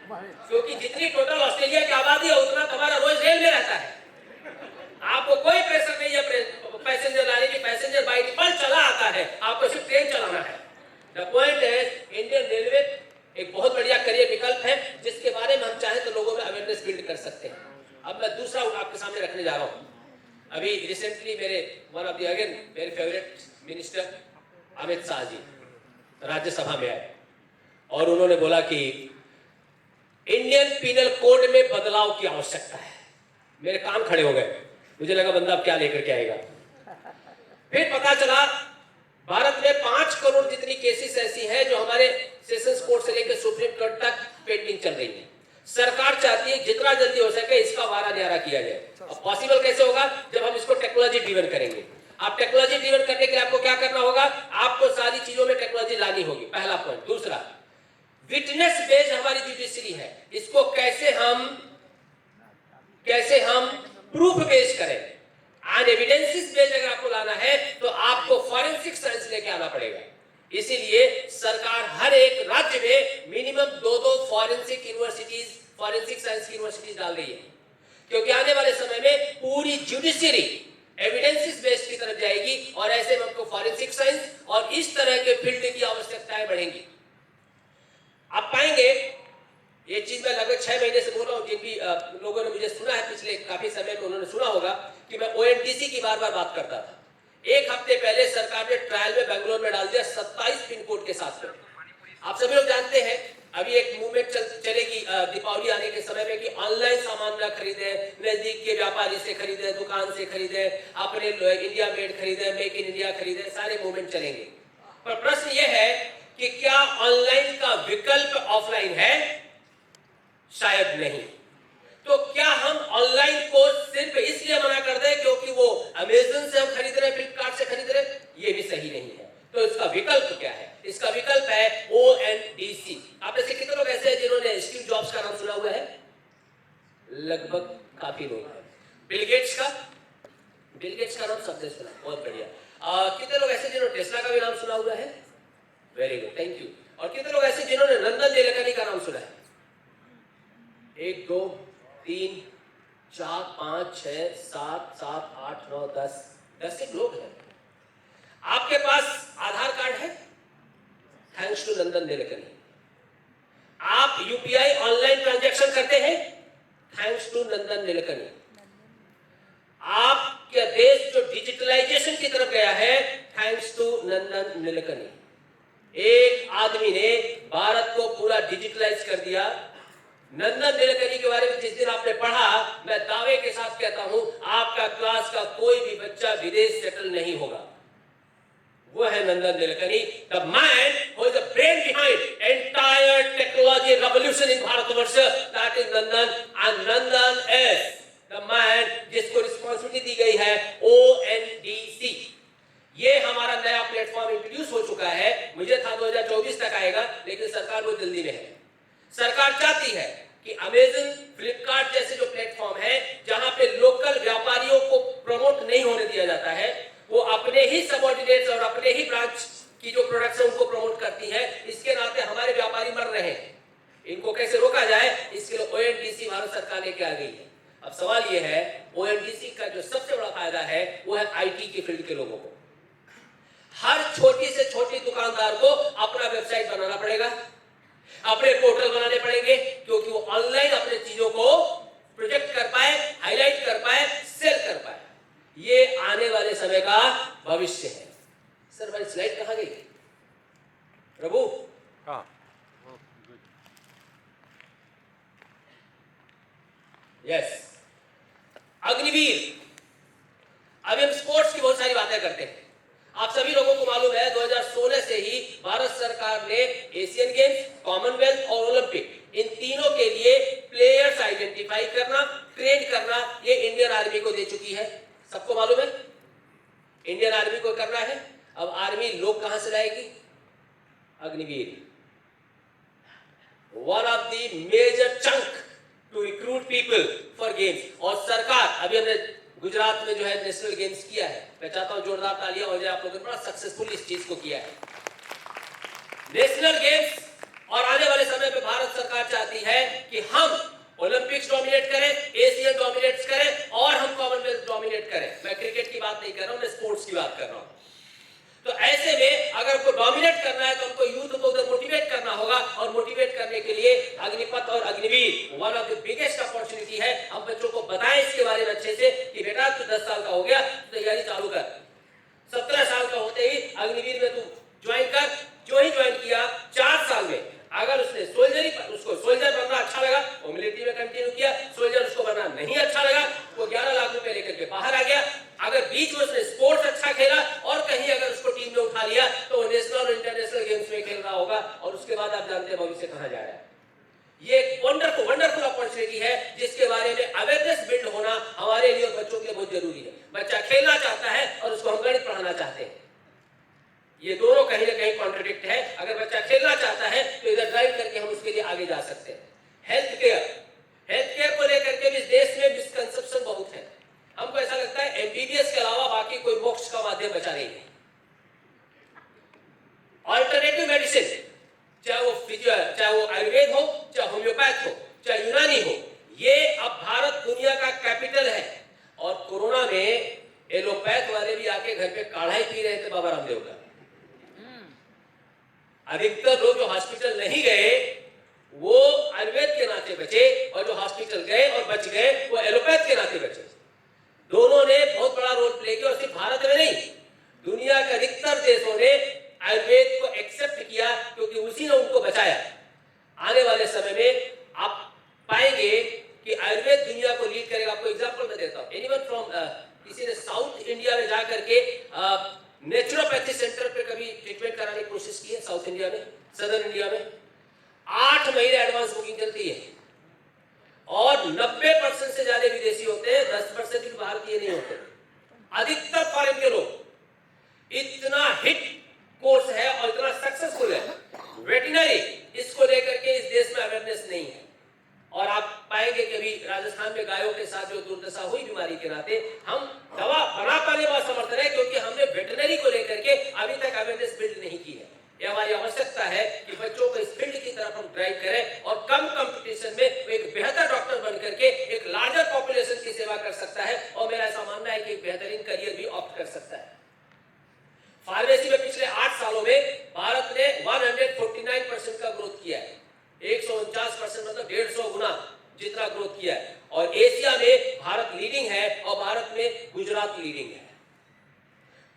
क्योंकि जितनी total Australia की आबादी है उतना तुम्हारा रोज रेल में रहता है। आपको कोई प्रेशर नहीं है पैसेंजर लाने की, पैसेंजर बाई डिफॉल्ट चला आता है, आपको सिर्फ ट्रेन चलाना है। द पॉइंट है इंडियन रेलवे एक बहुत बढ़िया करियर विकल्प है जिसके बारे में हम चाहें तो लोगों में अवेयरनेस बिल्ड कर सकते हैं। अब मैं दूसरा आपके सामने रखने जा रहा हूं। अभी रिसेंटली मेरे वन ऑफ द अगेन मेरे फेवरेट मिनिस्टर अमित शाह जी राज्यसभा में आए और उन्होंने बोला कि इंडियन पीनल कोड में बदलाव की आवश्यकता है। मेरे कान खड़े हो गए, मुझे लगा बंदा अब क्या लेकर के आएगा। फिर पता चला भारत में 5 करोड़ जितनी केसेस ऐसी हैं जो हमारे सेशंस कोर्ट से लेकर सुप्रीम कोर्ट तक पेंडिंग चल रही है। सरकार चाहती है जितना जल्दी हो सके इसका वारा न्यारा किया जाए। अब पॉसिबल कैसे होगा? जब हम इसको टेक्नोलॉजी ड्रिवन करेंगे। आप टेक्नोलॉजी ड्रिवन करने के लिए आपको क्या करना होगा? आपको सारी चीजों में टेक्नोलॉजी लानी होगी, पहला पॉइंट। दूसरा, विटनेस बेस्ड हमारी जुडिशरी है, इसको कैसे हम प्रूफ बेस्ड करें। ऑन एविडेंसेस बेस्ड अगर आपको लाना है तो आपको फॉरेंसिक साइंस लेके आना पड़ेगा। इसीलिए सरकार हर एक राज्य में minimum 2 forensic universities, forensic science की यूनिवर्सिटीज डाल रही है, क्योंकि आने वाले समय में पूरी जुडिशरी एविडेंसेस बेस्ड की तरफ जाएगी और ऐसे में हमको फॉरेंसिक साइंस और इस तरह के फील्ड की आवश्यकताएं बढ़ेंगी। आप पाएंगे ये चीज मैं लगभग 6 महीने से बोल रहा हूं। जिन भी लोगों ने मुझे सुना है पिछले काफी समय में उन्होंने सुना होगा कि मैं ओएनडीसी की बार बात करता था। एक हफ्ते पहले सरकार ने ट्रायल में बेंगलोर में डाल दिया 27 पिन कोड के साथ में। आप सभी लोग जानते हैं अभी एक मूवमेंट चलेगी दीपावली आने के समय में कि ऑनलाइन सामान ना खरीदे, नजदीक के व्यापारी से खरीदे, दुकान से खरीदे, अपने इंडिया मेड खरीदे, मेक इन इंडिया खरीदे, सारे मूवमेंट चलेंगे। पर प्रश्न यह है कि क्या ऑनलाइन का विकल्प ऑफलाइन है? शायद नहीं। तो क्या हम ऑनलाइन को सिर्फ इसलिए मना कर दें क्योंकि वो अमेज़न से हम खरीद रहे हैं, फ्लिपकार्ट से खरीद रहे हैं? ये भी सही नहीं है। तो इसका विकल्प क्या है? इसका विकल्प है ओएनडीसी। आप में से कितने लोग ऐसे हैं जिन्होंने स्टीव जॉब्स का नाम सुना हुआ है? लगभग काफी लोग हैं। बिल गेट्स का नाम सबने सुना, बहुत बढ़िया। कितने लोग ऐसे जिन्होंने टेस्ला का भी नाम सुना हुआ है? Very good, thank you. और कितने लोग ऐसे जिन्होंने नंदन नीलेकनी का नाम सुना है? 1 2 3 4 5 6 7 7 8 9 10 लोग हैं। आपके पास आधार कार्ड है? थैंक्स टू नंदन नीलेकनी। आप यूपीआई ऑनलाइन ट्रांजैक्शन करते हैं? थैंक्स टू नंदन नीलेकनी। आपका देश जो डिजिटलाइजेशन की तरफ गया है, थैंक्स टू नंदन नीलेकनी। एक आदमी ने भारत को पूरा डिजिटलाइज कर दिया। नंदन नीलेकनी के बारे में जिस दिन आपने पढ़ा, मैं दावे के साथ कहता हूं आपका क्लास का कोई भी बच्चा विदेश सेटल नहीं होगा। वो है Nandan Nilekani, the man who is the brain behind entire technology revolution in Bharatvarsh. That is Nandan, and Nandan is the man जिसको रिस्पांसिबिलिटी दी गई है ओएनडीसी। ये हमारा नया प्लेटफॉर्म इंट्रोड्यूस हो चुका है। मुझे था 2024 तक आएगा, लेकिन सरकार बहुत जल्दी में है। सरकार चाहती है कि अमेज़न, फ्लिपकार्ट जैसे जो प्लेटफॉर्म है जहां पे लोकल व्यापारियों को प्रमोट नहीं होने दिया जाता है, वो अपने ही सबऑर्डिनेट्स और अपने ही ब्रांच की जो प्रोडक्ट्स है उनको प्रमोट करती है। इसके नाते हमारे व्यापारी मर रहे हैं। इनको कैसे रोका जाए, इसके लिए ओएनडीसी भारत सरकार लेके आ गई है। अब सवाल ये है, ओएनडीसी का जो सबसे बड़ा फायदा है वो है आईटी के फील्ड के लोगों को। हर छोटी से छोटी दुकानदार को अपना वेबसाइट बनाना पड़ेगा, अपने पोर्टल बनाने पड़ेंगे, क्योंकि वो ऑनलाइन अपने चीजों को प्रोजेक्ट कर पाए, हाईलाइट कर पाए, सेल कर पाए। ये आने वाले समय का भविष्य है। सर भाई स्लाइड कहां गई प्रभु? यस, अग्निवीर। अभी हम स्पोर्ट्स की बहुत सारी बातें करते हैं। आप सभी लोगों को मालूम है 2016 से ही भारत सरकार ने एशियन गेम्स, कॉमनवेल्थ और ओलंपिक, इन तीनों के लिए प्लेयर्स आइडेंटिफाई करना, ट्रेन करना, ये इंडियन आर्मी को दे चुकी है। सबको मालूम है इंडियन आर्मी को करना है। अब आर्मी लोग कहां से लाएगी? Agniveer, one of the major chunk to recruit people for games. और सरकार, अभी हमने गुजरात में जो है नेशनल गेम्स किया है, मैं चाहता हूं जोरदार तालियां हो जाए, आप लोगों ने बड़ा सक्सेसफुल इस चीज को किया है नेशनल गेम्स। और आने वाले समय पे भारत सरकार सरकार चाहती है कि हम ओलंपिक्स डोमिनेट करें, एशियन डोमिनेट करें और हम कॉमनवेल्थ डोमिनेट करें। मैं क्रिकेट की बात नहीं कर रहा हूं, मैं स्पोर्ट्स की बात कर रहा हूं। तो ऐसे में अगर को डोमिनेट करना है तो हमको यूथ को उधर मोटिवेट करना होगा, और मोटिवेट करने के लिए अग्निपथ और Agniveer one of the biggest opportunity है। हम बच्चों को बताएं इसके बारे में अच्छे से कि बेटा तू 10 साल का हो गया, तैयारी चालू कर, 17 साल का होते ही अग्निवीर में तू ज्वाइन कर। जो ही ज्वाइन किया 4 साल में अगर उसने उसको सोल्जर बनना अच्छा लगा, वो मिलिट्री में कंटिन्यू किया, सोल्जर उसको बनना नहीं अच्छा लगा, वो 11 लाख रुपए लेकर के बाहर आ गया। अगर बीच में उसने स्पोर्ट्स अच्छा खेला और कहीं अगर उसको टीम में उठा लिया तो वो नेशनल और इंटरनेशनल गेम्स में खेल रहा होगा, और उसके बाद आप जानते हैं भविष्य कहां जा रहा है। ये एक वंडरफुल अपॉर्चुनिटी है जिसके बारे में अवेयरनेस बिल्ड होना हमारे लिए और बच्चों के लिए बहुत जरूरी है। बच्चा खेलना चाहता है और उसको हम गणित पढ़ाना चाहते हैं, ये दोनों कहीं ना कहीं कॉन्ट्रडिक्ट है। अगर बच्चा खेलना चाहता है तो इधर ड्राइव करके हम उसके लिए आगे जा सकते हैं। हेल्थ केयर को लेकर के भी देश में मिसकंसेप्शन बहुत है। हमको ऐसा लगता है एमबीबीएस के अलावा बाकी कोई मोक्ष का माध्यम बचा नहीं है। ऑल्टरनेटिव मेडिसिन, चाहे वो आयुर्वेद हो, चाहे होम्योपैथ हो, चाहे यूनानी हो, ये अब भारत दुनिया का कैपिटल है। और कोरोना में एलोपैथ वाले भी आके घर पे काढ़ा ही पी रहे थे बाबा रामदेव का। अधिकतर लोग जो हॉस्पिटल नहीं गए वो आयुर्वेद के नाते बचे, और जो हॉस्पिटल गए और बच गए वो एलोपैथ के नाते बचे। दोनों ने बहुत बड़ा रोल प्ले किया, और सिर्फ भारत में नहीं, दुनिया के अधिकतर देशों ने आयुर्वेद को एक्सेप्ट किया क्योंकि उसी ने उनको बचाया। आने वाले समय में आप पाएंगे कि आयुर्वेद दुनिया को लीड करेगा। आपको एग्जांपल मैं देता हूं। एनीवन फ्रॉम किसी ने साउथ इंडिया में जाकर के नेचुरोपैथी सेंटर पे कभी ट्रीटमेंट कराने की कोशिश की है? साउथ इंडिया में, सदर्न इंडिया में 8 महीने एडवांस बुकिंग चलती है, और 90% से ज्यादा विदेशी होते हैं, 10% भी भारतीय नहीं होते, अधिकतर फॉरेन के लोग। इतना हिट कोर्स है और इतना सक्सेसफुल है वेटरनरी, इसको लेकर के इस देश में अवेयरनेस नहीं है। और आप पाएंगे कि अभी राजस्थान में गायों के साथ जो दुर्दशा हुई बीमारी के नाते, हम दवा बना पाने में असमर्थ है क्योंकि हमने वेटरनरी को लेकर के अभी तक अवेयरनेस बिल्ड नहीं की है। ये हमारी आवश्यकता है कि बच्चों को इस फील्ड की तरफ हम ड्राइव करें, और कम कंपटीशन में वो एक बेहतर डॉक्टर बनकर के एक लार्जर पॉपुलेशन की सेवा कर सकता है, और मेरा ऐसा मानना है कि एक बेहतरीन करियर भी ऑप्ट कर सकता है। फार्मेसी में पिछले 8 सालों में भारत ने 149% का ग्रोथ किया है, 149% मतलब 150 गुना जितना ग्रोथ किया है। और एशिया में भारत लीडिंग है, और भारत में गुजरात लीडिंग है।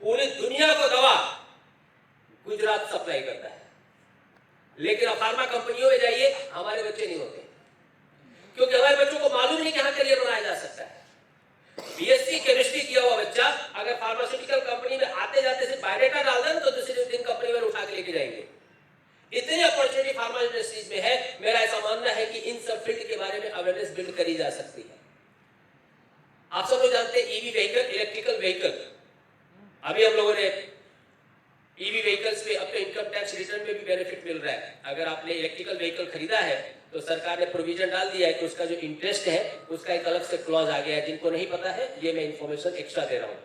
पूरी दुनिया को दवा गुजरात सप्लाई करता है, लेकिन अब फार्मा कंपनियों में जाइए, हमारे बच्चे नहीं होते, क्योंकि हमारे बच्चों को मालूम नहीं कि कहां करियर बनाया जा सकता है। बीएससी केमिस्ट्री किया हुआ बच्चा अगर फार्मास्यूटिकल कंपनी में आते जाते से बायोडेटा डाल दें तो दूसरे दिन कंपनी में उठा के लेके जाएंगे। इतनी अपॉर्चुनिटी फार्मा इंडस्ट्रीज में है। मेरा ऐसा मानना है कि इन सब फील्ड के बारे में अवेयरनेस बिल्ड करी जा सकती है। आप सब लोग जानते हैं ईवी व्हीकल, इलेक्ट्रिकल व्हीकल। अभी हम लोगों ने ईवी व्हीकल्स पे अपने इनकम टैक्स रिटर्न में भी बेनिफिट मिल रहा है। अगर आपने इलेक्ट्रिकल व्हीकल खरीदा है तो सरकार ने प्रोविजन डाल दिया है कि उसका जो इंटरेस्ट है उसका एक अलग से क्लॉज आ गया है। जिनको नहीं पता है ये मैं इंफॉर्मेशन एक्स्ट्रा दे रहा हूं,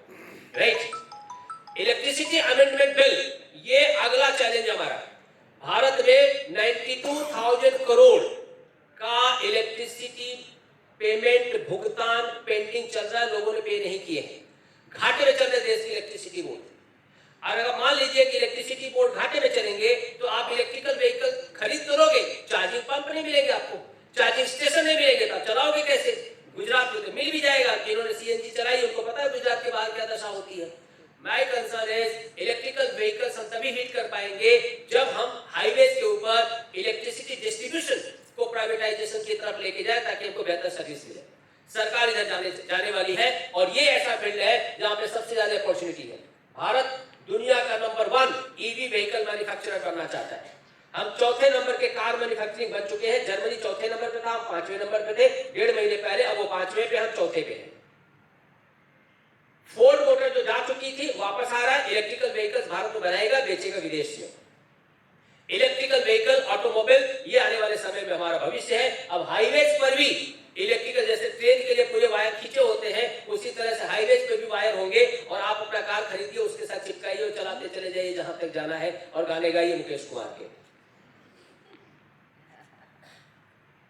राइट। इलेक्ट्रिसिटी अमेंडमेंट बिल, ये अगला चैलेंज हमारा। भारत में 92,000 करोड़ का इलेक्ट्रिसिटी पेमेंट भुगतान पेंडिंग चल रहा है, लोगों ने पे नहीं किए हैं। घाटे में चल रहे देश की इलेक्ट्रिसिटी बोर्ड। और अगर मान लीजिए कि इलेक्ट्रिसिटी बोर्ड घाटे में चलेंगे तो आप इलेक्ट्रिकल व्हीकल खरीद तो लोगे, चार्जिंग पंप नहीं मिलेंगे आपको, चार्जिंग स्टेशन नहीं मिलेंगे, तो आप चलाओगे कैसे? गुजरात में तो मिल भी जाएगा, जिन्होंने सीएनजी चलाई उनको पता है गुजरात के बाहर क्या दशा होती है। My concern is electrical vehicles हम तभी हिट कर पाएंगे जब हम हाईवेज के ऊपर इलेक्ट्रिसिटी डिस्ट्रीब्यूशन को प्राइवेटाइजेशन की तरफ लेके जाए, ताकि हमको बेहतर सर्विस मिले। सरकार इधर जाने वाली है, और ये ऐसा फील्ड है जहां पे सबसे ज्यादा अपॉर्चुनिटी है। भारत दुनिया का नंबर 1 ईवी व्हीकल मैन्युफैक्चरर बनना चाहता है। हम चौथे नंबर के कार मैन्युफैक्चरिंग बन चुके हैं। जर्मनी चौथे नंबर पे था, हम 5वें नंबर पे थे 1.5 महीने पहले, अब वो 5वें पे, हम चौथे पे हैं। फोर्ड मोटर जो जा चुकी थी वापस आ रहा है। इलेक्ट्रिकल व्हीकल्स भारत में बनाएगा, बेचेगा विदेश में। इलेक्ट्रिकल व्हीकल, ऑटोमोबाइल, ये आने वाले समय में हमारा भविष्य है। अब हाईवेज पर भी इलेक्ट्रिकल, जैसे ट्रेन के लिए पूरे वायर खींचे होते हैं, उसी तरह से हाईवेज पे भी वायर होंगे, और आप अपना कार खरीदिए, उसके साथ चिपकाइए और चलाते चले जाइए जहां तक जाना है, और गाने गाइए मुकेश कुमार के।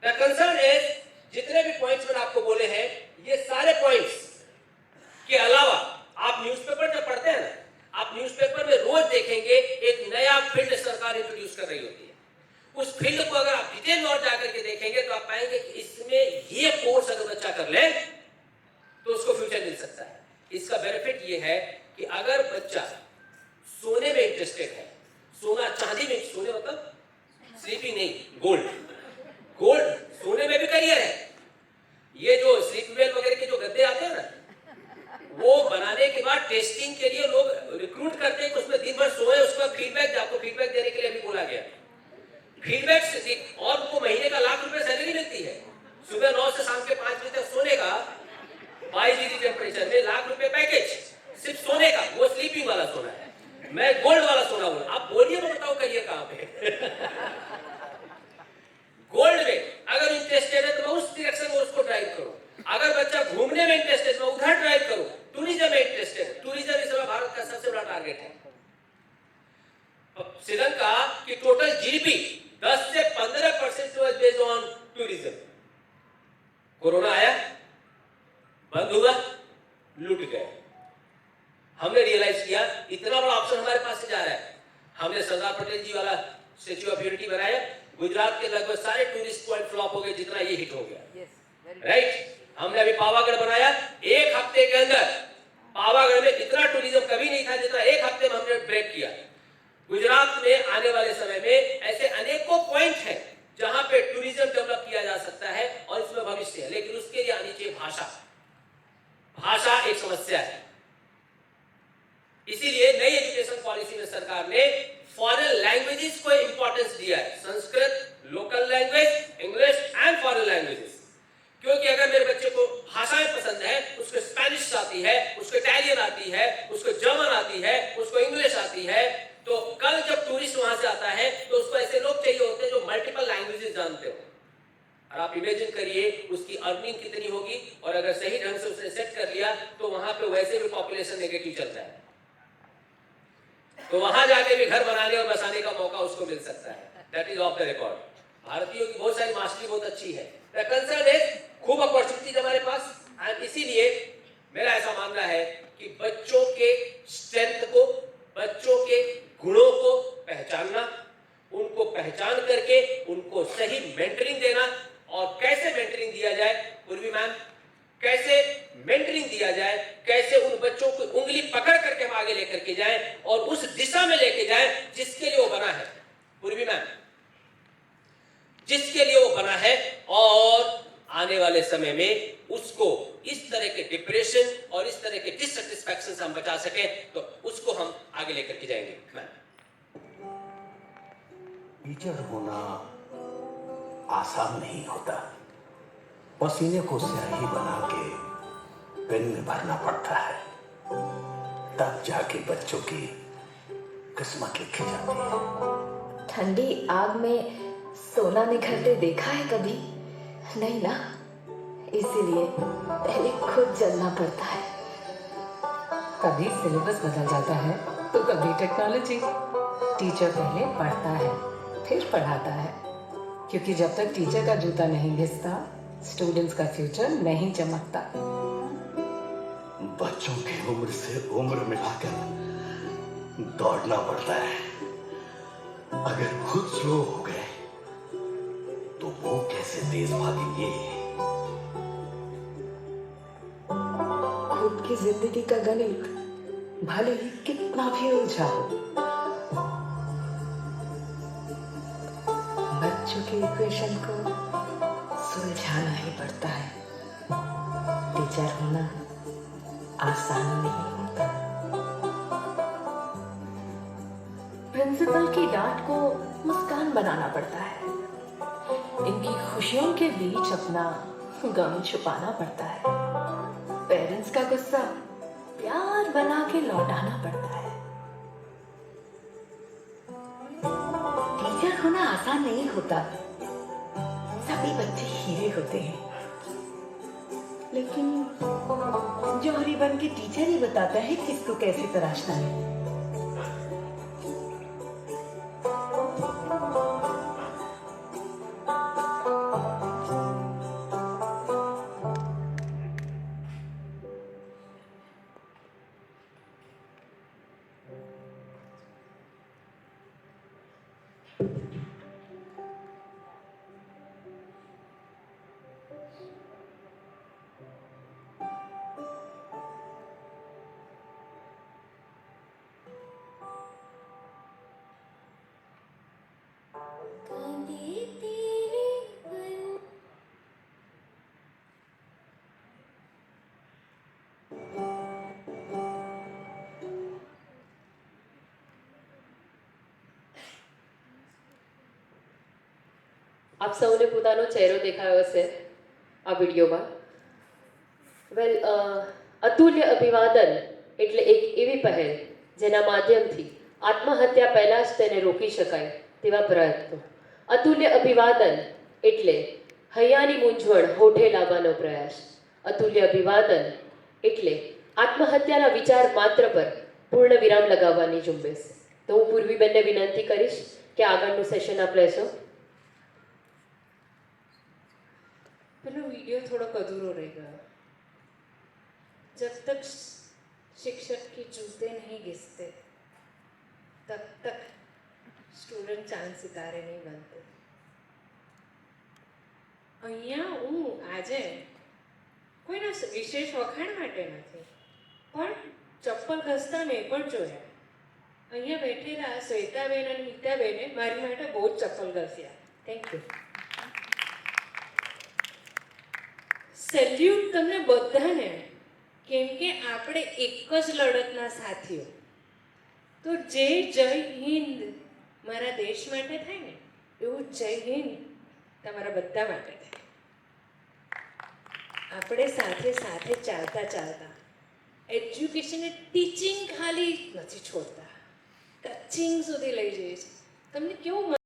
द कंसर्न इज जितने भी पॉइंट्स मैंने आपको बोले हैं, ये सारे पॉइंट्स के अलावा आप न्यूज़पेपर जब पढ़ते हैं ना, आप न्यूज़पेपर में रोज देखेंगे एक नया फील्ड सरकार इंट्रोड्यूस कर रही होती है। उस फील्ड को अगर आप डिटेल में और जाकर के देखेंगे तो आप पाएंगे कि इसमें ये कोर्स अगर बच्चा कर ले तो उसको फ्यूचर मिल सकता है। इसका बेनिफिट ये है कि अगर बच्चा सोने में इंटरेस्टेड है, सोना चांदी में, सोने मतलब स्लीपिंग नहीं, गोल्ड सोने में भी करियर है। ये जो स्लीप वेल वगैरह के जो गद्दे आते हैं ना, वो बनाने के बाद टेस्टिंग के लिए लोग रिक्रूट करते हैं कि उसमें दिन भर सोए, उसका फीडबैक, आपको फीडबैक देने के लिए अभी बोला गया। फीडबैक से और उनको महीने का ₹1,00,000 सैलरी मिलती है। सुबह 9 से शाम के 5 बजे तक सोने का 22 डिग्री टेम्परेचर में ₹1,00,000 पैकेज, सिर्फ सोने का, वो स्लीपिंग वाला सोना है। मैं गोल्ड वाला सोना बोला, आप बोलिए, मैं बताऊं करियर कहां पे। गोल्ड में अगर इंटरेस्टेड है तो मैं उस डायरेक्शन में उसको ड्राइव करूं। अगर बच्चा घूमने में इंटरेस्टेड है, मैं उधर ड्राइव करूं। टूरिज्म में इंटरेस्टेड है, टूरिज्म इस समय भारत का सबसे बड़ा टारगेट है। श्रीलंका की टोटल जीडीपी 10 से 15% was based on tourism. Corona आया, बंद हुआ, लूट गए। हमने रियलाइज किया इतना बड़ा ऑप्शन हमारे पास से जा रहा है। हमने सरदार पटेल जी वाला स्टैच्यू ऑफ यूनिटी बनाया। गुजरात के लगभग सारे टूरिस्ट पॉइंट फ्लॉप हो गए जितना ये हिट हो गया, राइट। हमने अभी पावागढ़ बनाया, 1 हफ्ते के अंदर पावागढ़ में इतना टूरिज्म कभी नहीं था जितना 1 हफ्ते में हमने ब्रेक किया। गुजरात में आने वाले समय में ऐसे अनेकों पॉइंट हैं जहां पे टूरिज्म डेवलप किया जा सकता है और इसमें भविष्य है, लेकिन उसके लिए आनी चाहिए भाषा एक समस्या है। इसीलिए नई एजुकेशन पॉलिसी में सरकार ने फॉरेन लैंग्वेजेस को इंपॉर्टेंस दिया है। Sanskrit, local language, English and foreign languages. क्योंकि अगर मेरे बच्चे को भाषाएं पसंद है, उसको स्पेनिश आती है, उसको इटालियन आती है, उसको जर्मन आती है, उसको इंग्लिश आती है, तो कल जब टूरिस्ट वहां से आता है तो उसको ऐसे लोग चाहिए होते हैं जो मल्टीपल लैंग्वेजेस जानते हो। और आप इमेजिन करिए उसकी अर्निंग कितनी होगी, और अगर सही ढंग से उसने सेट कर लिया तो वहां पे वैसे भी पॉपुलेशन नेगेटिव चलता है, तो वहां जाके भी घर बनाने और बसाने का मौका उसको मिल सकता है। That is of the record. भारतीयों की बहुत सारी मास्टरी बहुत अच्छी है। द कंसर्न इज खूब अपॉर्चुनिटीज हमारे पास, एंड इसीलिए मेरा ऐसा मानना है कि बच्चों के स्ट्रेंथ को, बच्चों के गुणों को पहचानना, उनको पहचान करके उनको सही मेंटरिंग देना, और कैसे मेंटरिंग दिया जाए, पूर्वी मैम, कैसे मेंटरिंग दिया जाए, कैसे उन बच्चों को उंगली पकड़ करके हम आगे लेकर के जाएं और उस दिशा में लेके जाएं जिसके लिए वो बना है, पूर्वी मैम, जिसके लिए वो बना है, और आने वाले समय में उसको इस तरह के डिप्रेशन और इस तरह के डिससैटिस्फैक्शन से हम बचा सके, तो उसको हम आगे लेकर के जाएंगे। टीचर होना आसान नहीं होता। पसीने को स्याही बना के पेन में भरना पड़ता है, तब जाके बच्चों की किस्मत लिखी जाती है। ठंडी आग में सोना निखरते देखा है कभी? नहीं ना, इसीलिए पहले खुद जलना पड़ता है। कभी सिलेबस बदल जाता है तो कभी टेक्नोलॉजी। टीचर पहले पढ़ता है फिर पढ़ाता है, क्योंकि जब तक टीचर का जूता नहीं घिसता स्टूडेंट्स का फ्यूचर नहीं चमकता। बच्चों की उम्र से उम्र मिलाकर दौड़ना पड़ता है। अगर खुद स्लो हो गए तो वो कैसे तेज भागेंगे? खुद की जिंदगी का गणित भले ही कितना भी उलझा हो, बच्चों के इक्वेशन को सुलझाना ही पड़ता है। टीचर होना आसान नहीं होता। प्रिंसिपल की डांट को मुस्कान बनाना पड़ता है। इनकी खुशियों के बीच अपना गम छुपाना पड़ता है। पेरेंट्स का गुस्सा प्यार बना के लौटाना पड़ता है। टीचर होना आसान नहीं होता। सभी बच्चे हीरे होते हैं, लेकिन जौहरी बन के टीचर ही बताता है किसको कैसे तराशना है। આપ સૌને પોતાનો ચહેરો દેખાયો હશે આ વિડીયોમાં. વેલ, અતુલ્ય અભિવાદન એટલે એક એવી પહેલ જેના માધ્યમથી આત્મહત્યા પહેલાં જ તેને રોકી શકાય તેવા પ્રયત્નો. અતુલ્ય અભિવાદન એટલે હૈયાની મૂંઝવણ હોઠે લાવવાનો પ્રયાસ. અતુલ્ય અભિવાદન એટલે આત્મહત્યાના વિચાર માત્ર પર પૂર્ણ વિરામ લગાવવાની ઝુંબેશ. તો હું પૂર્વીબેનને વિનંતી કરીશ કે આગળનું સેશન આપ લેશો. પેલો વિડીયો થોડોક અધૂરો રહી ગયો. जब तक शिक्षक की जूते नहीं घिसते तब तक स्टूडेंट चांद सितारे नहीं बनते. અહીંયા હું આજે કોઈના વિશેષ વખાણ માટે નથી, પણ ચપ્પલ ઘસતા મેં પણ જોયા. અહીંયા બેઠેલા શ્વેતાબેન અને મીતાબેને મારી માટે બહુ જ ચપ્પલ ઘસ્યા. Thank you. સેલ્યુટ તમને બધાને, કેમ કે આપણે એક જ લડતના સાથીઓ. તો જે જય હિન્દ મારા દેશ માટે થાય ને, એવું જય હિન્દ તમારા બધા માટે થાય. આપણે સાથે સાથે ચાલતા ચાલતા એજ્યુકેશનને ટીચિંગ ખાલી નથી છોડતા, ટચિંગ સુધી લઈ જઈએ છીએ. તમને કેવું